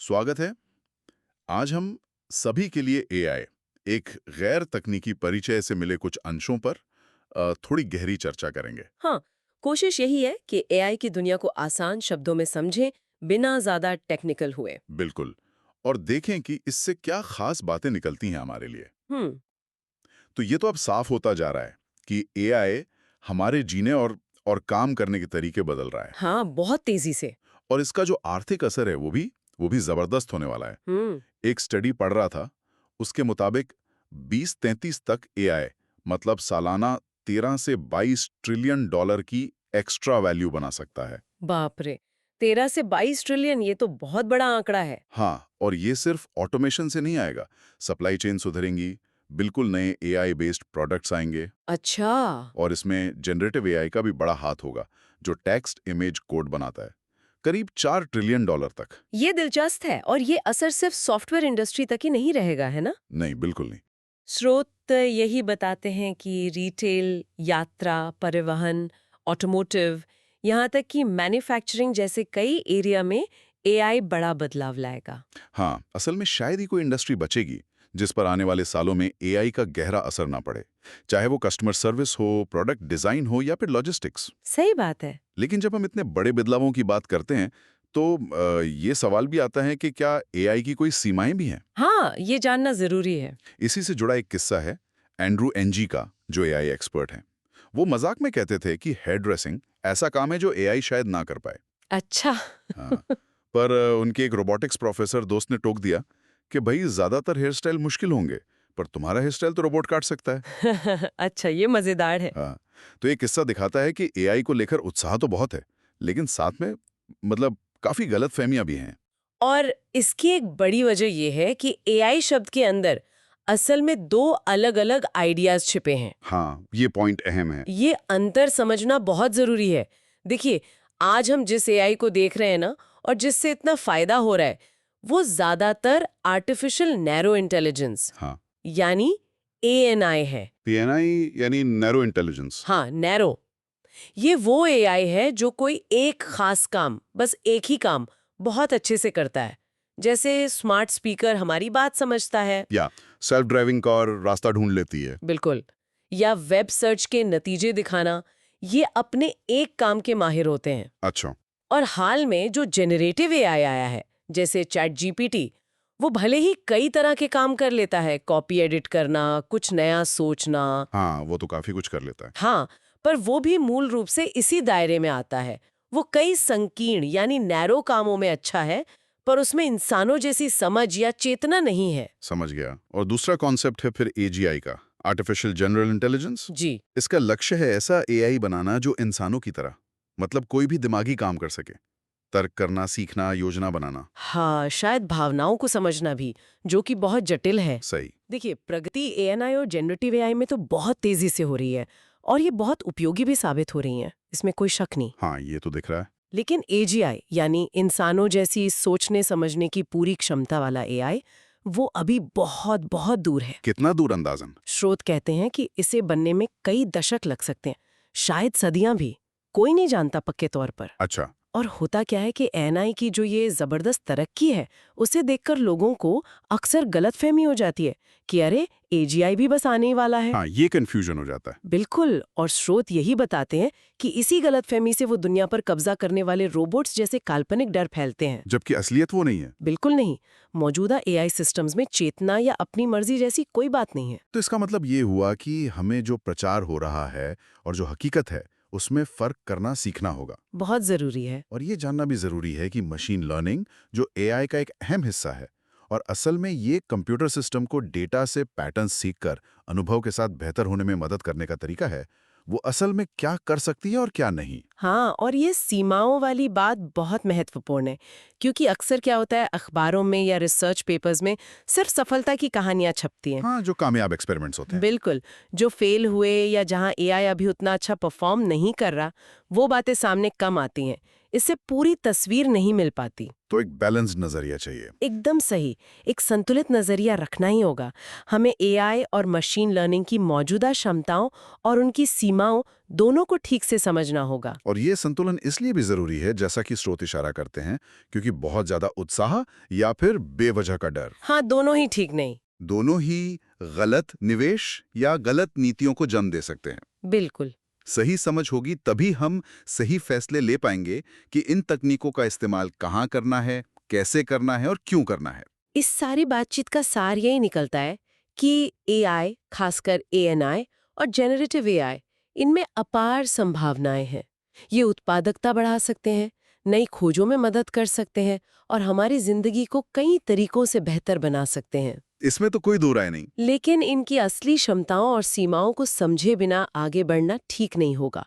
स्वागत है। आज हम सभी के लिए एआई एक गैर तकनीकी परिचय से मिले कुछ अंशों पर थोड़ी गहरी चर्चा करेंगे। हाँ, कोशिश यही है कि एआई की दुनिया को आसान शब्दों में समझें, बिना ज्यादा टेक्निकल हुए। बिल्कुल। और देखें कि इससे क्या खास बातें निकलती हैं हमारे लिए। हम्म। तो ये तो अब साफ होता जा रहा है कि एआई हमारे जीने और काम करने के तरीके बदल रहा है। हाँ, बहुत तेजी से। और इसका जो आर्थिक असर है वो भी जबरदस्त होने वाला है। हम्म। एक स्टडी पढ़ रहा था, उसके मुताबिक 2033 तक एआई मतलब सालाना 13 से 22 ट्रिलियन डॉलर की एक्स्ट्रा वैल्यू बना सकता है। बाप रे, 13 से 22 ट्रिलियन, ये तो बहुत बड़ा आंकड़ा है। हाँ, और ये सिर्फ ऑटोमेशन से नहीं आएगा। सप्लाई चेन सुधरेंगी, बिल्कुल नए एआई बेस्ड प्रोडक्ट्स आएंगे। अच्छा। और इसमें जनरेटिव एआई का भी बड़ा हाथ होगा, जो टेक्स्ट इमेज कोड बनाता है, करीब 4 ट्रिलियन डॉलर तक। ये दिलचस्प है, और ये असर सिर्फ सॉफ्टवेयर इंडस्ट्री तक ही नहीं रहेगा, है ना? नहीं, बिल्कुल नहीं। स्रोत यही बताते हैं कि रिटेल, यात्रा, परिवहन, ऑटोमोटिव, यहाँ तक कि मैन्युफैक्चरिंग जैसे कई एरिया में एआई बड़ा बदलाव लाएगा। हाँ, असल में शायद ही कोई इंडस्ट्री बचेगी जिस पर आने वाले सालों में एआई का गहरा असर ना पड़े, चाहे वो कस्टमर सर्विस हो, प्रोडक्ट डिजाइन हो या फिर लॉजिस्टिक्स। सही बात है। लेकिन जब हम इतने बड़े बदलावों की बात करते हैं, तो ये सवाल भी आता है कि क्या एआई की कोई सीमाएं भी हैं? हाँ, ये जानना जरूरी है। इसी से जुड़ा एक किस्सा है एंड्रू एनजी का, जो एआई एक्सपर्ट हैं। वो मजाक में कहते थे कि हेयर ड्रेसिंग ऐसा काम है जो एआई शायद ना कर पाए। अच्छा। हाँ, पर उनके एक रोबोटिक्स प्रोफेसर दोस्त ने टोक दिया कि भाई ज्यादातर हेयर स्टाइल मुश्किल होंगे, पर तुम्हारा हेयर स्टाइल तो रोबोट काट सकता है। अच्छा, ये मजेदार है। हाँ, तो ये किस्सा दिखाता है कि एआई को लेकर उत्साह तो बहुत है, लेकिन साथ में मतलब काफी गलतफहमियां भी हैं। और इसकी एक बड़ी वजह ये है कि एआई शब्द के अंदर असल में दो अलग-अलग आइडियाज छिपे हैं। हाँ, ये पॉइंट अहम है। ये अंतर समझना बहुत जरूरी है। देखिए, आज हम जिस एआई को देख रहे हैं ना, और जिससे इतना फायदा हो रहा है, वो ज्यादातर आर्टिफिशियल नैरो इंटेलिजेंस हाँ, यानी एएनआई है। पीएनआई यानी नैरो इंटेलिजेंस। हाँ, नैरो। ये वो एआई है जो कोई एक खास काम, बस एक ही काम बहुत अच्छे से करता है। जैसे स्मार्ट स्पीकर हमारी बात समझता है। या सेल्फ ड्राइविंग कार रास्ता ढूंढ लेती है। बिल्कुल। या वेब सर्च के नतीजे दिखाना, ये अपने एक काम के माहिर होते हैं। अच्छा। और हाल में जो जेनरेटिव एआई आया है, जैसे चैट जीपीटी, वो भले ही कई तरह के काम कर लेता है, कॉपी एडिट करना, कुछ नया सोचना। हाँ, वो तो काफी कुछ कर लेता है। हाँ, पर वो भी मूल रूप से इसी दायरे में आता है। वो कई संकीर्ण यानी नैरो कामों में अच्छा है, पर उसमें इंसानों जैसी समझ या चेतना नहीं है। समझ गया। और दूसरा कॉन्सेप्ट है फिर एजीआई का, आर्टिफिशियल जनरल इंटेलिजेंस। जी। इसका लक्ष्य है ऐसा एआई बनाना जो इंसानों की तरह, मतलब कोई भी दिमागी काम कर सके, तर्क करना, सीखना, योजना बनाना। हाँ, शायद भावनाओं को समझना भी, जो कि बहुत जटिल है। सही। देखिए, प्रगति एएनआई और जनरेटिव एआई में तो बहुत तेजी से हो रही है, और ये बहुत उपयोगी भी साबित हो रही हैं, इसमें कोई शक नहीं। हाँ, ये तो दिख रहा है। लेकिन एजीआई यानी इंसानों जैसी सोचने समझने की पूरी क्षमता वाला एआई, वो अभी बहुत बहुत दूर है। कितना दूर अंदाजन? स्रोत कहते हैं कि इसे बनने में कई दशक लग सकते हैं, शायद सदियां भी। कोई नहीं जानता पक्के तौर पर। अच्छा। और होता क्या है कि एएनआई की जो ये जबरदस्त तरक्की है, उसे देखकर लोगों को अक्सर गलतफहमी हो जाती है कि अरे, एजीआई भी बस आने ही वाला है। हाँ, ये कंफ्यूजन हो जाता है। बिल्कुल। और स्रोत यही बताते हैं कि इसी गलतफहमी से वो दुनिया पर कब्जा करने वाले रोबोट्स जैसे काल्पनिक डर फैलते हैं। जबकि असलियत वो नहीं है। बिल्कुल नहीं। मौजूदा एआई सिस्टम्स में चेतना या अपनी मर्जी जैसी कोई बात नहीं है। तो इसका मतलब ये हुआ कि हमें जो प्रचार हो रहा है और जो हकीकत है, उसमें फर्क करना सीखना होगा। बहुत जरूरी है। और ये जानना भी जरूरी है कि मशीन लर्निंग, जो एआई का एक अहम हिस्सा है, और असल में ये कंप्यूटर सिस्टम को डेटा से पैटर्न सीखकर अनुभव के साथ बेहतर होने में मदद करने का तरीका है, वो असल में क्या कर सकती है और क्या नहीं। हाँ, और ये सीमाओं वाली बात बहुत महत्वपूर्ण है, क्योंकि अक्सर क्या होता है, अखबारों में या रिसर्च पेपर्स में सिर्फ सफलता की कहानियां छपती हैं। हाँ, जो कामयाब एक्सपेरिमेंट्स होते हैं। बिल्कुल। जो फेल हुए या जहां एआई अभी उतना अच्छा परफॉर्म नहीं कर रहा, वो बातें सामने कम आती हैं। इससे पूरी तस्वीर नहीं मिल पाती। तो एक बैलेंस्ड नजरिया चाहिए। एकदम सही। एक संतुलित नजरिया रखना ही होगा। हमें एआई और मशीन लर्निंग की मौजूदा क्षमताओं और उनकी सीमाओं दोनों को ठीक से समझना होगा। और ये संतुलन इसलिए भी जरूरी है, जैसा कि स्रोत इशारा करते हैं, क्योंकि बहुत ज्यादा उत्साह या फिर बेवजह का डर, हाँ, दोनों ही ठीक नहीं। दोनों ही गलत निवेश या गलत नीतियों को जन्म दे सकते हैं। बिल्कुल। सही समझ होगी तभी हम सही फैसले ले पाएंगे कि इन तकनीकों का इस्तेमाल कहाँ करना है, कैसे करना है और क्यों करना है। इस सारी बातचीत का सार यही निकलता है कि एआई, खासकर एएनआई और जेनरेटिव एआई, इनमें अपार संभावनाएं हैं। ये उत्पादकता बढ़ा सकते हैं, नई खोजों में मदद कर सकते हैं और हमारी जिंदगी को कई तरीकों से बेहतर बना सकते हैं। इसमें तो कोई दो राय नहीं। लेकिन इनकी असली क्षमताओं और सीमाओं को समझे बिना आगे बढ़ना ठीक नहीं होगा।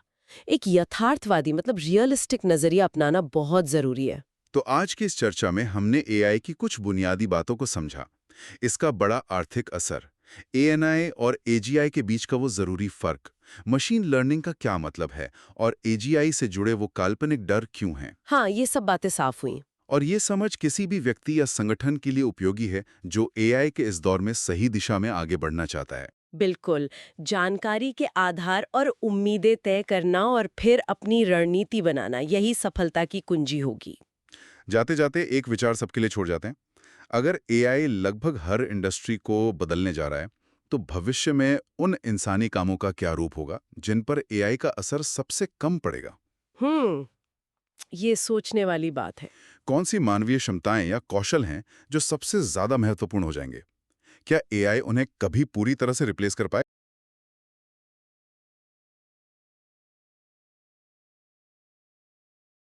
एक यथार्थवादी मतलब रियलिस्टिक नजरिया अपनाना बहुत जरूरी है। तो आज की इस चर्चा में हमने एआई की कुछ बुनियादी बातों को समझा, इसका बड़ा आर्थिक असर, एएनआई और एजीआई के बीच का वो जरूरी फर्क, मशीन लर्निंग का क्या मतलब है और एजीआई से जुड़े वो काल्पनिक डर क्यों हैं। हाँ, ये सब बातें साफ हुई। और ये समझ किसी भी व्यक्ति या संगठन के लिए उपयोगी है जो एआई के इस दौर में सही दिशा में आगे बढ़ना चाहता है। बिल्कुल। जानकारी के आधार और उम्मीदें तय करना और फिर अपनी रणनीति बनाना, यही सफलता की कुंजी होगी। जाते जाते एक विचार सबके लिए छोड़ जाते हैं। अगर एआई लगभग हर इंडस्ट्री को बदलने जा रहा है, तो भविष्य में उन इंसानी कामों का क्या रूप होगा जिन पर एआई का असर सबसे कम पड़ेगा। हम्म, ये सोचने वाली बात है। कौन सी मानवीय क्षमताएं या कौशल हैं जो सबसे ज्यादा महत्वपूर्ण हो जाएंगे? क्या एआई उन्हें कभी पूरी तरह से रिप्लेस कर पाए?